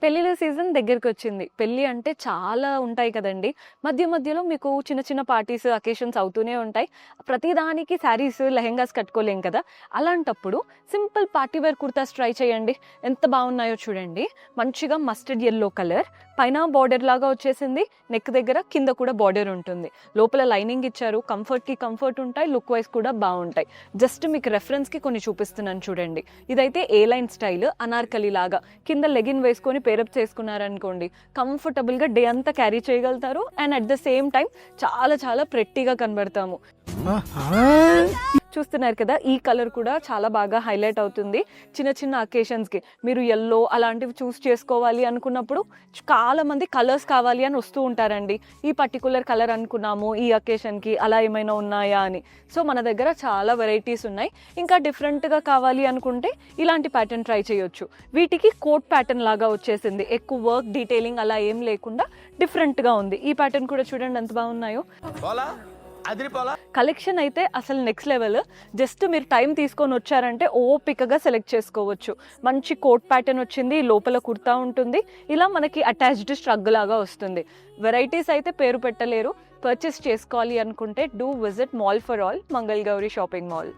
పెళ్ళిళ్ళ సీజన్ దగ్గరకొచ్చింది. పెళ్లి అంటే చాలా ఉంటాయి కదండీ! మధ్య మధ్యలో మీకు చిన్న చిన్న పార్టీస్, అకేషన్స్ అవుతూనే ఉంటాయి. ప్రతిదానికి శారీస్, లెహెంగాస్ కట్టుకోలేం కదా! అలాంటప్పుడు simple party wear kurtas try చేయండి. ఎంత బాగున్నాయో చూడండి. మంచిగా మస్టర్డ్ యెల్లో కలర్, పైన బార్డర్ లాగా వచ్చేసింది. నెక్ దగ్గర కింద కూడా బార్డర్ ఉంటుంది. లోపల లైనింగ్ ఇచ్చారు. కంఫర్ట్‌కి కంఫర్ట్ ఉంటాయి. లుక్ వైస్ కూడా బావుంటాయి. జస్ట్ మీకు రెఫరెన్స్‌కి కొన్ని చూపిస్తున్నాను చూడండి. ఇదైతే ఏ లైన్ స్టైల్ అనార్కలి లాగా. కింద లెగిన్ వేసుకొని పేరప్ చేసుకున్నారనుకోండి, కంఫర్టబుల్‌గా డే అంతా క్యారీ చేయగలుగుతారు. And at the same time చాలా చాలా ప్రెట్టీగా కనబడతాము. చూస్తున్నారు కదా, ఈ కలర్ కూడా చాలా బాగా హైలైట్ అవుతుంది. చిన్న చిన్న అకేషన్స్‌కి మీరు యెల్లో అలాంటివి చూస్ చేసుకోవాలి అనుకున్నప్పుడు చాలా మంది కలర్స్ కావాలి అని వస్తూ ఉంటారండి. ఈ పర్టిక్యులర్ కలర్ అనుకున్నాము ఈ అకేషన్‌కి, అలా ఏమైనా ఉన్నాయా అని. సో మన దగ్గర చాలా వెరైటీస్ ఉన్నాయి. ఇంకా డిఫరెంట్‌గా కావాలి అనుకుంటే ఇలాంటి ప్యాటర్న్ ట్రై చేయొచ్చు. వీటికి కోట్ ప్యాటర్న్ లాగా వచ్చేసింది. ఎక్కువ వర్క్ డీటెయిలింగ్ అలా ఏం లేకుండా డిఫరెంట్‌గా ఉంది. ఈ ప్యాటర్న్ కూడా చూడండి ఎంత బాగున్నాయో. కలెక్షన్ అయితే అసలు నెక్స్ట్ లెవెల్. జస్ట్ మీరు టైం తీసుకొని వచ్చారంటే ఓపికగా సెలెక్ట్ చేసుకోవచ్చు. మంచి కోట్ ప్యాటర్న్ వచ్చింది, లోపల కుర్తా ఉంటుంది. ఇలా మనకి అటాచ్డ్ స్ట్రగ్ లాగా వస్తుంది. వెరైటీస్ అయితే పేరు పెట్టలేరు. పర్చేస్ చేసుకోవాలి అనుకుంటే do visit mall for all, Mangala Gauri shopping mall.